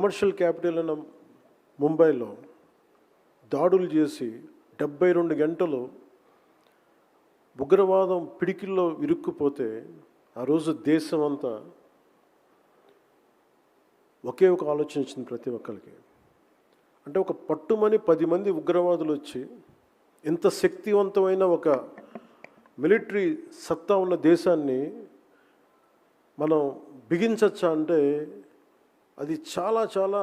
Commercial capital అయిన ముంబైలో దాడులు చేసి 72 గంటలు ఉగ్రవాదం పిడికిల్లో ఇరుక్కుపోతే ఆ రోజు దేశం అంతా ఒకే ఒక ఆలోచన వచ్చింది ప్రతి ఒక్కరికి. అంటే ఒక పట్టుమని 10 మంది ఉగ్రవాదులు వచ్చి ఇంత శక్తివంతమైన ఒక మిలిటరీ సత్తా ఉన్న దేశాన్ని మనం బిగించచ్చా అంటే అది చాలా చాలా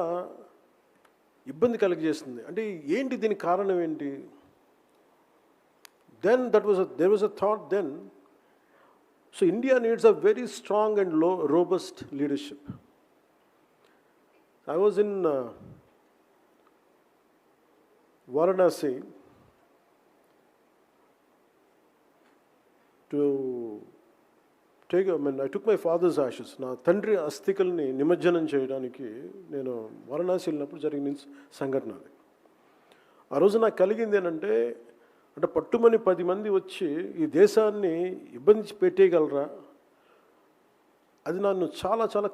ఇబ్బంది కలిగజేస్తుంది. అంటే ఏంటి, దీనికి కారణం ఏంటి? Then there was a thought then. So India needs a very strong and robust leadership. I was in Varanasi to I took my father's ashes. నా తండ్రి అస్థికల్ని నిమజ్జనం చేయడానికి నేను వారణాసి వెళ్ళినప్పుడు జరిగిన సంఘటన అది. ఆ రోజు నాకు కలిగింది ఏంటంటే, అంటే పట్టుమని 10 మంది వచ్చి ఈ దేశాన్ని ఇబ్బంది పెట్టేయగలరా? అది నన్ను చాలా చాలా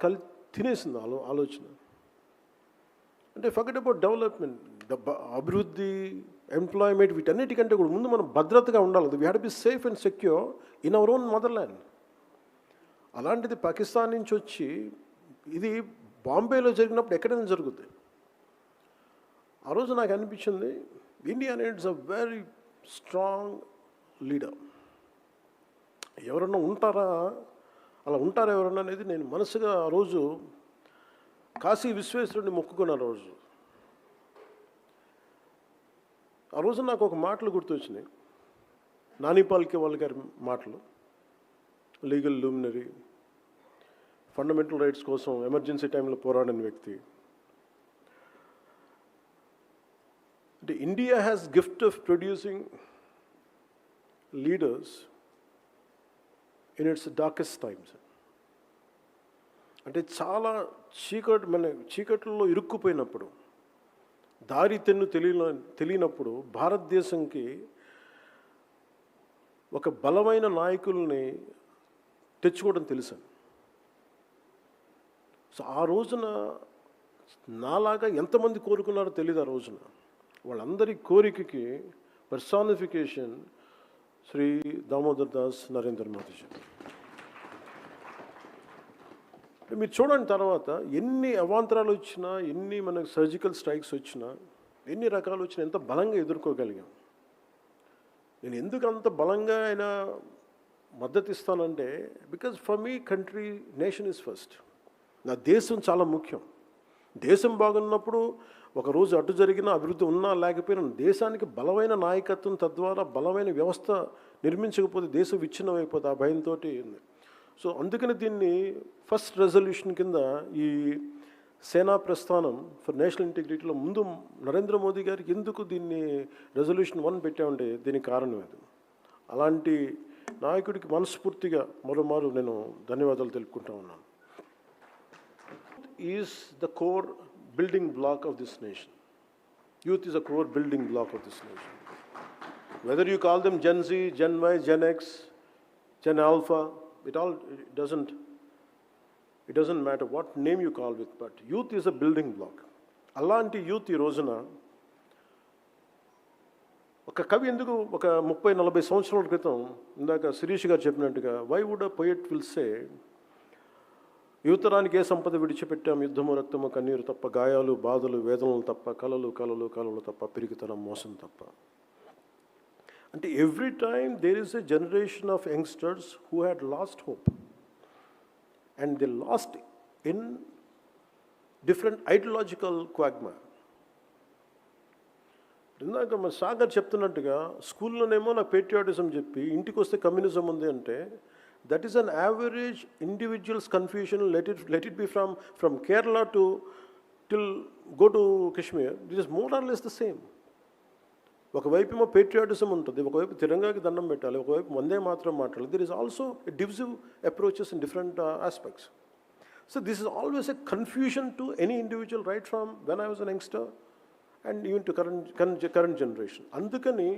తినేసింది ఆలోచన. అంటే ఫర్గెట్ అబౌట్ డెవలప్మెంట్, అభివృద్ధి, ఎంప్లాయ్మెంట్, వీటన్నిటికంటే కూడా ముందు మనం భద్రతగా ఉండాలి. We had to be safe and secure in our own motherland. అలాంటిది పాకిస్తాన్ నుంచి వచ్చి ఇది బాంబేలో జరిగినప్పుడు ఎక్కడైనా జరుగుతుంది. ఆ రోజు నాకు అనిపించింది, India needs a very strong leader. ఎవరన్నా ఉంటారా, అలా ఉంటారా ఎవరన్నా అనేది నేను మనసుగా ఆ రోజు కాశీ విశ్వేశ్వరుడిని మొక్కుకున్న రోజు. ఆ రోజు నాకు ఒక మాటలు గుర్తొచ్చినాయి, నాని పాల్కేవాల్ గారి మాటలు. లీగల్ లూమినరీ, ఫండమెంటల్ రైట్స్ కోసం ఎమర్జెన్సీ టైంలో పోరాడిన వ్యక్తి. అంటే India has gift of producing leaders in it's darkest times. అంటే చాలా చీకట్లో ఇరుక్కుపోయినప్పుడు, దారి తెన్ను తెలియనప్పుడు భారతదేశంకి ఒక బలమైన నాయకుల్ని తెచ్చుకోవడం తెలుసు. సో ఆ రోజున నాలాగా ఎంతమంది కోరుకున్నారో తెలియదు. ఆ రోజున వాళ్ళందరి కోరికకి పర్సానిఫికేషన్ శ్రీ దామోదర్ దాస్ నరేంద్ర మోదీజీ. మీరు చూడండి, తర్వాత ఎన్ని అవాంతరాలు వచ్చినా, ఎన్ని మనకు సర్జికల్ స్ట్రైక్స్ వచ్చినా, ఎన్ని రకాలు వచ్చినా ఎంత బలంగా ఎదుర్కోగలిగాం. నేను ఎందుకు అంత బలంగా ఆయన మద్దతు ఇస్తానంటే, because for me country, nation is first. నా దేశం చాలా ముఖ్యం. దేశం బాగున్నప్పుడు ఒకరోజు అటు జరిగిన అభివృద్ధి ఉన్నా లేకపోయినా దేశానికి బలమైన నాయకత్వం, తద్వారా బలమైన వ్యవస్థ నిర్మించకపోతే దేశం విచ్ఛిన్నం అయిపోతుంది. ఆ భయంతో. సో అందుకని దీన్ని ఫస్ట్ రెజల్యూషన్ కింద ఈ సేనా ప్రస్థానం ఫర్ నేషనల్ ఇంటిగ్రిటీలో ముందు నరేంద్ర మోదీ గారికి ఎందుకు దీన్ని రెజల్యూషన్ 1 పెట్టామంటే దీనికి కారణం అది. అలాంటి నాయకుడికి మనస్ఫూర్తిగా మరోమారు నేను ధన్యవాదాలు తెలుపుకుంటా ఉన్నాను. Is the core building block of this nation. Youth is a core building block of this nation. Whether you call them Gen Z, Gen Y, Gen X, Gen Alpha, it doesn't matter what name you call it, but youth is a building block. అలాంటి youth ఈ రోజున ఒక కవి ఎందుకు ఒక 30-40 సంవత్సరాల క్రితం ఇందాక శిరీష్ గారు చెప్పినట్టుగా, why would a poet will say, యువతరానికి ఏ సంపద విడిచిపెట్టాం, యుద్ధము, రక్తము, కన్నీరు తప్ప, గాయాలు, బాధలు, వేదనలు తప్ప, కలలు కలలు కలలు తప్ప, పిరికితనం, మోసం తప్ప. అంటే every time there is a generation of youngsters who had lost hope and they lost in different ideological quagmire. ఇందాక మన సాగర్ చెప్తున్నట్టుగా స్కూల్లోనేమో నాకు పేట్రియాటిజం చెప్పి ఇంటికి వస్తే కమ్యూనిజం ఉంది అంటే, that is an average individual's confusion. Let it be from Kerala till go to Kashmir. It is more or less the same. ఒకవైపు పేట్రియాటిజం ఉంటుంది, ఒకవైపు తిరంగాకి దండం పెట్టాలి, ఒకవైపు వందే మాత్రం మాట్లాడాలి. There is also a divisive approaches in different aspects. So this is always a confusion to any individual, right from when I was a youngster and even to current generation. Andukani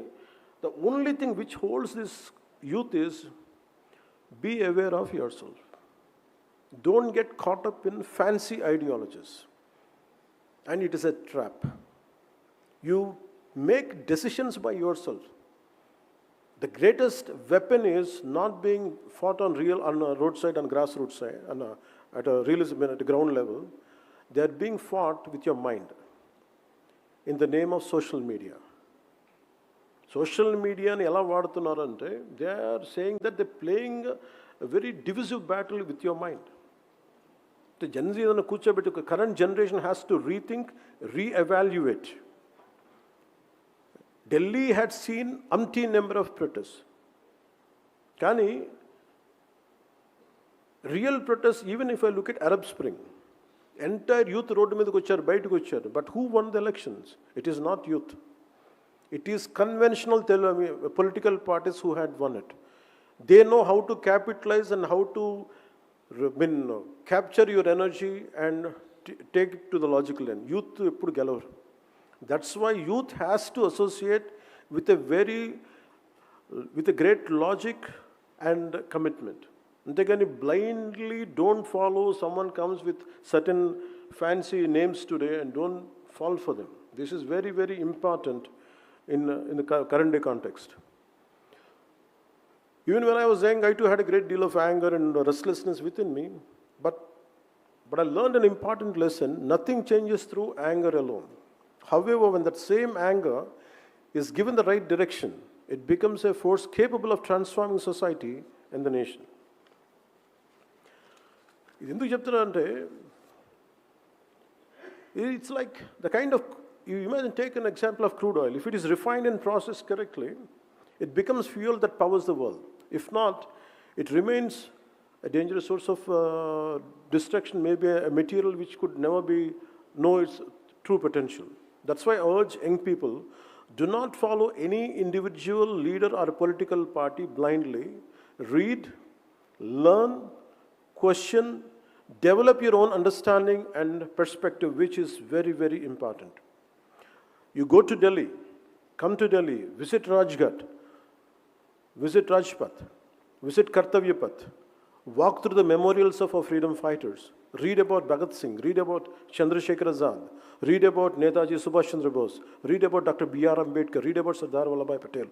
the only thing which holds this youth is be aware of yourself. Don't get caught up in fancy ideologies. and it is a trap. You make decisions by yourself. The greatest weapon is not being fought on a roadside and grassroots side, at a realism, at a ground level. They are being fought with your mind in the name of social media. Social media ni ela vaadtunarante, they are saying that they're playing a very divisive battle with your mind. The Gen Z and the current generation has to rethink, re-evaluate. Delhi had seen umpteen number of protests. Kani, real protests, even if I look at Arab Spring, entire youth road medaku vacharu, bayatiki vacharu. But who won the elections? It is not youth. It is conventional political parties who had won it. They know how to capitalize and how to capture your energy and take it to the logical end. Youth eppudu gelavaru. That's why youth has to associate with a great logic and commitment. Antegani blindly don't follow someone comes with certain fancy names today and don't fall for them. This is very, very important in the current day context. Even when I was young, I too had a great deal of anger and restlessness within me. But I learned an important lesson. Nothing changes through anger alone. However, when that same anger is given the right direction, it becomes a force capable of transforming society and the nation. ఇది ఎందుకు చెప్తున్నా అంటే, it's like the kind of, you imagine, take an example of crude oil. If it is refined and processed correctly, it becomes fuel that powers the world. If not, it remains a dangerous source of destruction, maybe a material which could never know its true potential. That's why I urge young people, do not follow any individual leader or political party blindly. Read, learn, question, develop your own understanding and perspective, which is very, very important. You go to Delhi, come to Delhi, visit Rajghat, visit Rajpath, visit Kartavya Path, walk through the memorials of our freedom fighters, read about Bhagat Singh, read about Chandrasekhar Azad, read about Netaji Subhash Chandra Bose, read about Dr. B.R. Ambedkar, read about Sardar Vallabhbhai Patel,